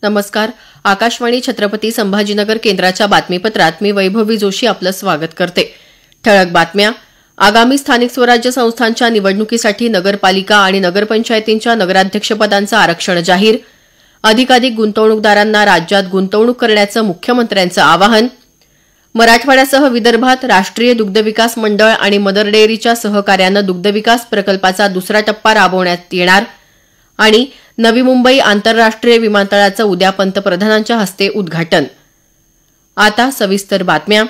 नमस्कार. आकाशवाणी छत्रपती संभाजीनगर केंद्राच्या बातमीपत्रात मी वैभवी जोशी आपलं स्वागत करते. ठळक बातम्या. आगामी स्थानिक स्वराज्य संस्थांच्या निवडणुकीसाठी नगरपालिका आणि नगरपंचायतींच्या नगराध्यक्षपदांचं आरक्षण जाहीर. अधिकाधिक गुंतवणूकदारांना राज्यात गुंतवणूक करण्याचं मुख्यमंत्र्यांचं आवाहन. मराठवाड्यासह विदर्भात राष्ट्रीय दुग्धविकास मंडळ आणि मदर डेअरीच्या सहकार्यानं दुग्धविकास प्रकल्पाचा दुसरा टप्पा राबवण्यात येणार. आणि नवी मुंबई आंतरराष्ट्रीय विमानतळाचं उद्या पंतप्रधानांच्या हस्ते उद्घाटन. आता सविस्तर बातम्या.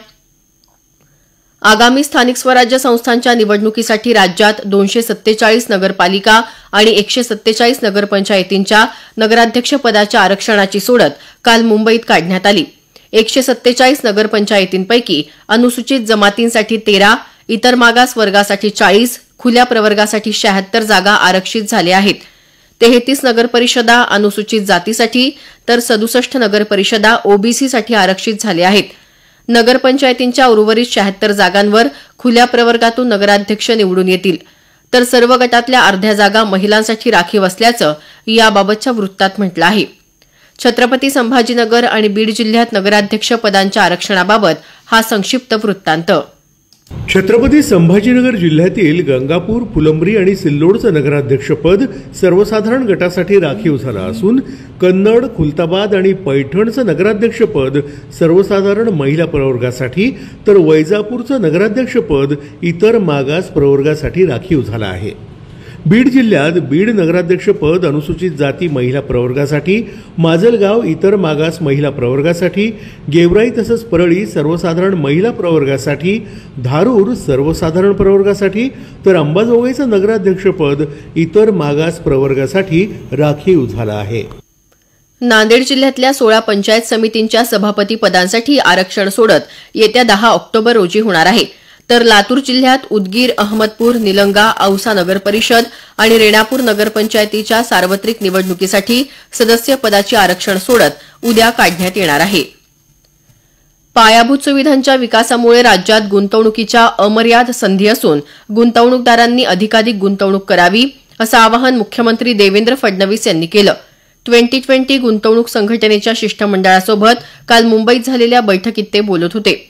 आगामी स्थानिक स्वराज्य संस्थांच्या निवडणुकीसाठी राज्यात 247 नगरपालिका आणि 147 नगरपंचायतींच्या नगराध्यक्षपदाच्या आरक्षणाची सोडत काल मुंबईत काढण्यात आली. 147 नगरपंचायतींपैकी अनुसूचित जमातींसाठी 13, इतर मागास वर्गासाठी 40, खुल्या प्रवर्गासाठी 76 जागा आरक्षित झाल्या आहेत. 33 नगरपरिषदा अनुसूचित जातीसाठी तर 67 नगरपरिषदा ओबीसीसाठी आरक्षित झाल्या आहेत. नगरपंचायतींच्या उर्वरित 76 जागांवर खुल्या प्रवर्गातून नगराध्यक्ष निवडून येतील, तर सर्व गटातल्या अर्ध्या जागा महिलांसाठी राखीव असल्याचं याबाबतच्या वृत्तात म्हटलं आहे. छत्रपती संभाजीनगर आणि बीड जिल्ह्यात नगराध्यक्ष पदांच्या आरक्षणाबाबत हा संक्षिप्त वृत्तांत. छत्रपती संभाजीनगर जिल्ह्यातील गंगापूर, फुलंब्री आणि सिल्लोडचं नगराध्यक्षपद सर्वसाधारण गटासाठी राखीव झालं असून कन्नड, खुलताबाद आणि पैठणचं नगराध्यक्षपद सर्वसाधारण महिला प्रवर्गासाठी तर वैजापूरचं नगराध्यक्षपद इतर मागास प्रवर्गासाठी राखीव झालं आहे. बीड जिल्ह्यात बीड नगराध्यक्षपद अनुसूचित जाती महिला प्रवर्गासाठी, माजलगाव इतर मागास महिला प्रवर्गासाठी, गेवराई तसंच परळी सर्वसाधारण महिला प्रवर्गासाठी, धारूर सर्वसाधारण प्रवर्गासाठी तर अंबाजोगाईचं नगराध्यक्षपद इतर मागास प्रवर्गासाठी राखीव झालं आहे. नांदेड जिल्ह्यातल्या 16 पंचायत समितींच्या सभापती पदांसाठी आरक्षण सोडत येत्या 10 ऑक्टोबर रोजी होणार आहे. तर लातूर जिल्ह्यात उदगीर, अहमदपूर, निलंगा, औसा नगरपरिषद आणि रेणापूर नगरपंचायतीच्या सार्वत्रिक निवडणुकीसाठी सदस्य पदाची आरक्षण सोडत उद्या काढण्यात येणार आहे. पायाभूत सुविधांच्या विकासामुळे राज्यात गुंतवणुकीच्या अमर्याद संधी असून गुंतवणूकदारांनी अधिकाधिक गुंतवणूक करावी असं आवाहन मुख्यमंत्री देवेंद्र फडणवीस यांनी केलं. 2020 गुंतवणूक संघटनेच्या शिष्टमंडळासोबत काल मुंबईत झालेल्या बैठकीत ते बोलत होते.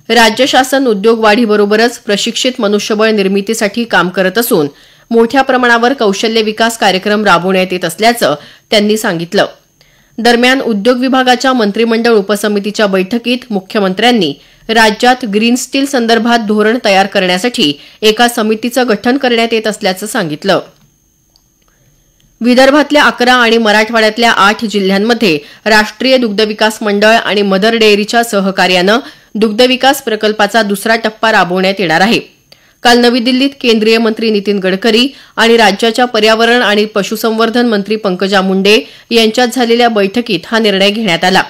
राज्य शासन उद्योग वाढीबरोबरच प्रशिक्षित मनुष्यबळ निर्मितीसाठी काम करत असून मोठ्या प्रमाणावर कौशल्य विकास कार्यक्रम राबवण्यात येत असल्याचं त्यांनी सांगितलं. दरम्यान उद्योग विभागाच्या मंत्रिमंडळ उपसमितीच्या बैठकीत मुख्यमंत्र्यांनी राज्यात ग्रीन स्टील संदर्भात धोरण तयार करण्यासाठी एका समितीचं गठन करण्यात येत असल्याचं सांगितलं. विदर्भातल्या 11 आणि मराठवाड्यातल्या 8 जिल्ह्यांमध्ये राष्ट्रीय दुग्धविकास मंडळ आणि मदर डेअरीच्या सहकार्यानं दुग्धविकास प्रकल्पाचा दुसरा टप्पा राबवण्यात येणार आहे. काल नवी दिल्लीत केंद्रीय मंत्री नितीन गडकरी आणि राज्याच्या पर्यावरण आणि पशुसंवर्धन मंत्री पंकजा मुंडे यांच्यात झालेल्या बैठकीत हा निर्णय घेण्यात आला.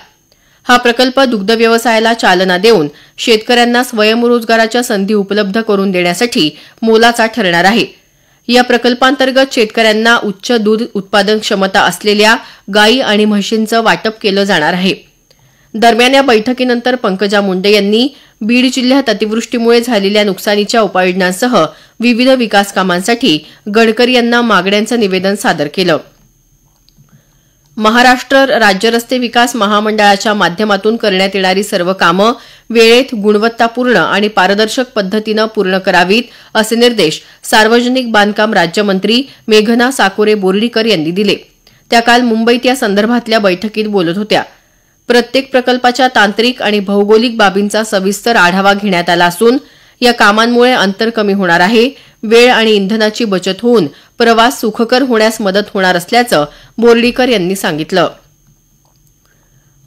हा प्रकल्प दुग्ध व्यवसायाला चालना देऊन शेतकऱ्यांना स्वयंरोजगाराच्या संधी उपलब्ध करून देण्यासाठी मोलाचा ठरणार आहे. या प्रकल्पांतर्गत शेतकऱ्यांना उच्च दूध उत्पादन क्षमता असलेल्या गायी आणि म्हशींचं वाटप केलं जाणार आहे. दरम्यान या बैठकीनंतर पंकजा मुंडे यांनी बीड जिल्ह्यात अतिवृष्टीमुळे झालेल्या नुकसानीच्या उपाययोजनांसह विविध विकास कामांसाठी गडकरी यांना मागण्यांचं निवेदन सादर केलं. महाराष्ट्र राज्य रस्ते विकास महामंडळाच्या माध्यमातून करण्यात येणारी सर्व कामं वेळेत, गुणवत्तापूर्ण आणि पारदर्शक पद्धतीनं पूर्ण करावीत असे निर्देश सार्वजनिक बांधकाम राज्यमंत्री मेघना साकोरे बोर्डीकर यांनी दिले. त्या काल मुंबईत या संदर्भातल्या बैठकीत बोलत होत्या. प्रत्येक प्रकल्पाच्या तांत्रिक आणि भौगोलिक बाबींचा सविस्तर आढावा घेण्यात आला असून या कामांमुळे अंतर कमी होणार आहे, वेळ आणि इंधनाची बचत होऊन प्रवास सुखकर होण्यास मदत होणार असल्याचं बोर्डीकर यांनी सांगितलं.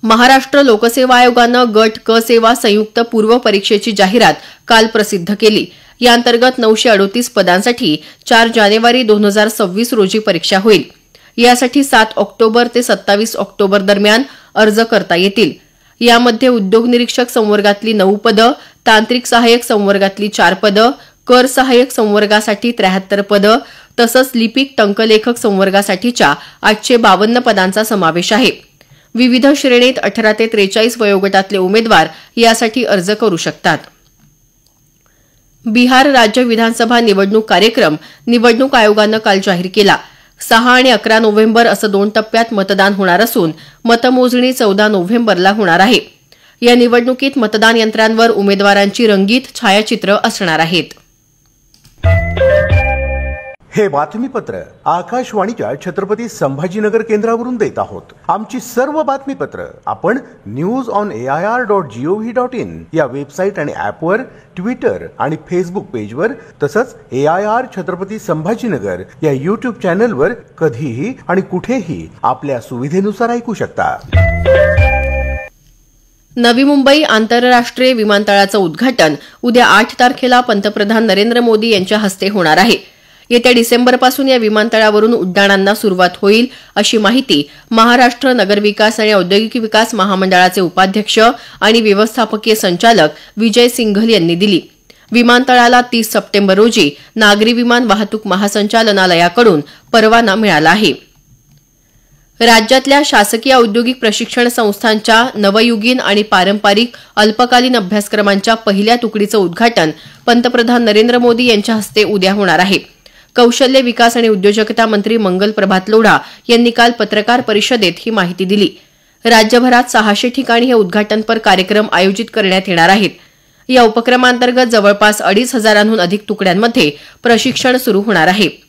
महाराष्ट्र लोकसेवा आयोगानं गट क सेवा संयुक्त पूर्व परीक्षेची जाहिरात काल प्रसिद्ध केली. याअंतर्गत 938 पदांसाठी 4 जानेवारी 2026 रोजी परीक्षा होईल. यासाठी 7 ऑक्टोबर ते 27 ऑक्टोबर दरम्यान अर्ज करता येतील. यामध्ये उद्योग निरीक्षक संवर्गातली 9 पदं, तांत्रिक सहाय्यक संवर्गातली 4 पदं, कर सहाय्यक संवर्गासाठी 73 पदं तसंच लिपिक टंकलेखक संवर्गासाठीच्या 852 पदांचा समावेश आहे. विविध श्रेणीत 18 ते 43 वयोगटातले उमेदवार यासाठी अर्ज करू शकतात. बिहार राज्य विधानसभा निवडणूक कार्यक्रम निवडणूक आयोगानं काल जाहीर केला. 6 आणि 11 नोव्हेंबर असं 2 टप्प्यात मतदान होणार असून मतमोजणी 14 नोव्हेंबरला होणार आहे. या निवडणुकीत मतदान यंत्रांवर उमेदवारांची रंगीत छायाचित्र असणार आहेत. हे बातमीपत्र आकाशवाणीच्या छत्रपती संभाजीनगर केंद्रावरून देत आहोत. आमची सर्व बातमीपत्र आपण newsonair.gov.in या वेबसाईट आणि ऍपवर, ट्विटर आणि फेसबुक पेजवर, तसंच AIR छत्रपती संभाजीनगर या YouTube चॅनलवर कधीही आणि कुठेही आपल्या सुविधेनुसार ऐकू शकता. नवी मुंबई आंतरराष्ट्रीय विमानतळाचं उद्घाटन उद्या 8 तारखेला पंतप्रधान नरेंद्र मोदी यांच्या हस्ते होणार आहे. येत्या डिसेंबरपासून या विमानतळावरून उड्डाणांना सुरुवात होईल अशी माहिती महाराष्ट्र नगरविकास आणि औद्योगिक विकास महामंडळाचे उपाध्यक्ष आणि व्यवस्थापकीय संचालक विजय सिंघल यांनी दिली. विमानतळाला 30 सप्टेंबर रोजी नागरी विमान वाहतूक महासंचालनालयाकडून परवाना मिळाला आहे. राज्यातल्या शासकीय औद्योगिक प्रशिक्षण संस्थांच्या नवयुगीन आणि पारंपरिक अल्पकालीन अभ्यासक्रमांच्या पहिल्या तुकडीचं उद्घाटन पंतप्रधान नरेंद्र मोदी यांच्या हस्ते उद्या होणार आहे. कौशल्य विकास आणि उद्योजकता मंत्री मंगल प्रभात लोढा यांनी काल पत्रकार परिषदेत ही माहिती दिली. राज्यभरात 600 ठिकाणी हे उद्घाटनपर कार्यक्रम आयोजित करण्यात येणार आहेत. या उपक्रमांतर्गत जवळपास 2,500हून अधिक तुकड्यांमध्ये प्रशिक्षण सुरू होणार आहे.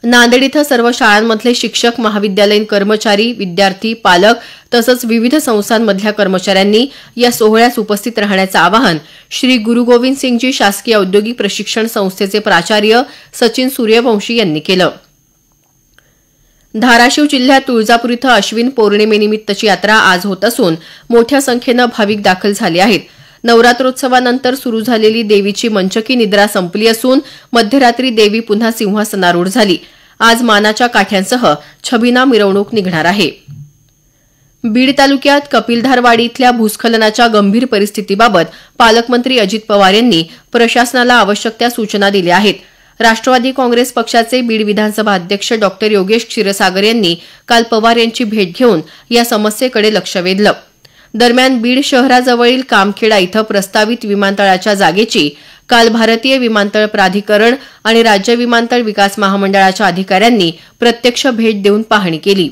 नांदेड इथं सर्व शाळांमधले शिक्षक, महाविद्यालयीन कर्मचारी, विद्यार्थी, पालक तसंच विविध संस्थांमधल्या कर्मचाऱ्यांनी या सोहळ्यास उपस्थित राहण्याचं आवाहन श्री गुरु गोविंद सिंगजी शासकीय औद्योगिक प्रशिक्षण संस्थेचे प्राचार्य सचिन सूर्यवंशी यांनी केलं. धाराशिव जिल्ह्यात तुळजापूर इथं अश्विन पौर्णिमेनिमित्तची यात्रा आज होत असून मोठ्या संख्येनं भाविक दाखल झाले आहेत. नवरात्रोत्सवानंतर सुरू झालेली देवीची मंचकी निद्रा संपली असून मध्यरात्री देवी पुन्हा सिंहासनारूढ झाली. आज मानाच्या काठ्यांसह छबिना मिरवणूक निघणार आहे. बीड तालुक्यात कपिलधारवाडी इथल्या भूस्खलनाच्या गंभीर परिस्थितीबाबत पालकमंत्री अजित पवार यांनी प्रशासनाला आवश्यक त्या सूचना दिल्या आहेत. राष्ट्रवादी काँग्रेस पक्षाचे बीड विधानसभा अध्यक्ष डॉ. योगेश क्षीरसागर यांनी काल पवार यांची भेट घेऊन या समस्येकडे लक्ष वेधलं. दरम्यान बीड शहराजवळील कामखेडा इथं प्रस्तावित विमानतळाच्या जागेची काल भारतीय विमानतळ प्राधिकरण आणि राज्य विमानतळ विकास महामंडळाच्या अधिकाऱ्यांनी प्रत्यक्ष भेट देऊन पाहणी केली.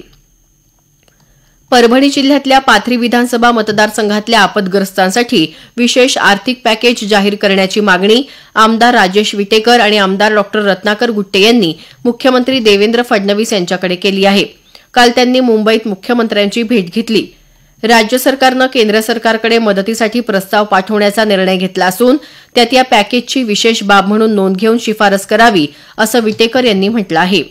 परभणी जिल्ह्यातल्या पाथरी विधानसभा मतदारसंघातल्या आपदग्रस्तांसाठी विशेष आर्थिक पॅकेज जाहीर करण्याची मागणी आमदार राजेश विटेकर आणि आमदार डॉ. रत्नाकर गुट्टे यांनी मुख्यमंत्री देवेंद्र फडणवीस यांच्याकडे केली आहे. काल त्यांनी मुंबईत मुख्यमंत्र्यांची भेट घेतली. राज्य सरकारनं केंद्र सरकारकडे मदतीसाठी प्रस्ताव पाठवण्याचा निर्णय घेतला असून त्यात या पॅकेजची विशेष बाब म्हणून नोंद घेऊन शिफारस करावी असं विटेकर यांनी म्हटलं आहे.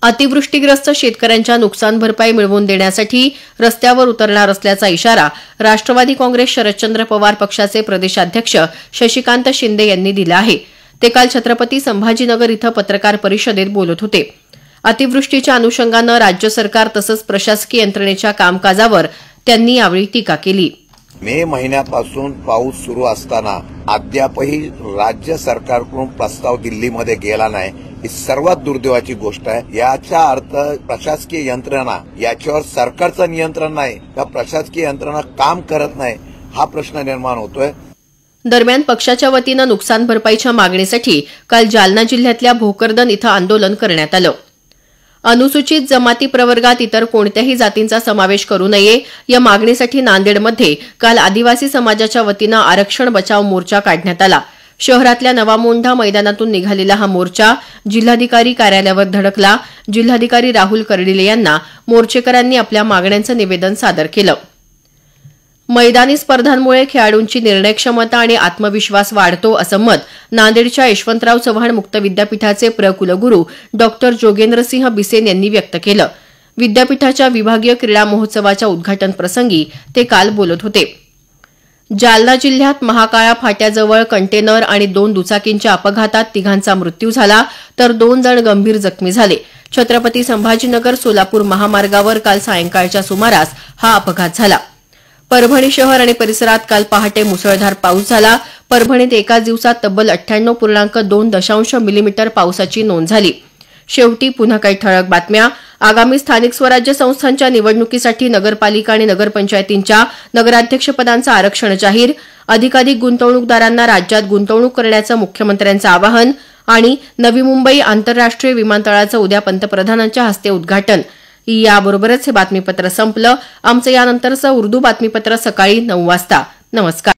अतिवृष्टीग्रस्त शेतकऱ्यांच्या नुकसान भरपाई मिळवून देण्यासाठी रस्त्यावर उतरणार असल्याचा इशारा राष्ट्रवादी काँग्रेस शरदचंद्र पवार पक्षाचे प्रदेशाध्यक्ष शशिकांत शिंदे यांनी दिला आहे. ते काल छत्रपती संभाजीनगर इथं पत्रकार परिषदेत बोलत होते. अतिवृष्टीच्या अनुषंगानं राज्य सरकार तसंच प्रशासकीय यंत्रणेच्या कामकाजावर त्यांनी यावेळी टीका केली. मे महिन्यापासून पाऊस सुरू असताना अद्यापही राज्य सरकारकडून प्रस्ताव दिल्लीमध्ये गेला नाही, ही सर्वात दुर्दैवाची गोष्ट आहे. याचा अर्थ प्रशासकीय यंत्रणा याच्यावर सरकारचं नियंत्रण नाही, त्या प्रशासकीय यंत्रणा काम करत नाही, हा प्रश्न निर्माण होतोय. दरम्यान पक्षाच्या वतीनं नुकसान भरपाईच्या मागणीसाठी काल जालना जिल्ह्यातल्या भोकरदन इथं आंदोलन करण्यात आलं. अनुसूचित जमाती प्रवर्गात इतर कोणत्याही जातींचा समावेश करू नये या मागणीसाठी नांदेडमध्ये काल आदिवासी समाजाच्या वतीनं आरक्षण बचाव मोर्चा काढण्यात आला. शहरातल्या नवामोंढा मैदानातून निघालेला हा मोर्चा जिल्हाधिकारी कार्यालयावर धडकला. जिल्हाधिकारी राहुल कर्डिले यांना मोर्चेकरांनी आपल्या मागण्यांचं निवेदन सादर केलं. मैदानी स्पर्धांमुळे खेळाडूंची निर्णय क्षमता आणि आत्मविश्वास वाढतो असं मत नांदेडच्या यशवंतराव चव्हाण मुक्त विद्यापीठाचे कुलगुरू डॉ. जोगेंद्रसिंह बिसेन यांनी व्यक्त केलं. विद्यापीठाच्या विभागीय क्रीडा महोत्सवाच्या उद्घाटन प्रसंगी ते काल बोलत होते. जालना जिल्ह्यात महाकाळा फाट्याजवळ कंटेनर आणि 2 दुचाकींच्या अपघातात 3घांचा मृत्यू झाला तर 2 जण गंभीर जखमी झाले. छत्रपती संभाजीनगर सोलापूर महामार्गावर काल सायंकाळच्या सुमारास हा अपघात झाला. परभणी शहर आणि परिसरात काल पहाटे मुसळधार पाऊस झाला. परभणीत एकाच दिवसात तब्बल 98.2 मिलीमीटर पावसाची नोंद झाली. शेवटी पुन्हा काही ठळक बातम्या. आगामी स्थानिक स्वराज्य संस्थांच्या निवडणुकीसाठी नगरपालिका आणि नगरपंचायतींच्या नगराध्यक्षपदांचं आरक्षण जाहीर. अधिकाधिक गुंतवणूकदारांना राज्यात गुंतवणूक करण्याचं मुख्यमंत्र्यांचं आवाहन. आणि नवी मुंबई आंतरराष्ट्रीय विमानतळाचं उद्या पंतप्रधानांच्या हस्ते उद्घाटन. याबरोबरच हे बातमीपत्र संपलं. आमचं यानंतरचं उर्दू बातमीपत्र सकाळी 9 वाजता. नमस्कार.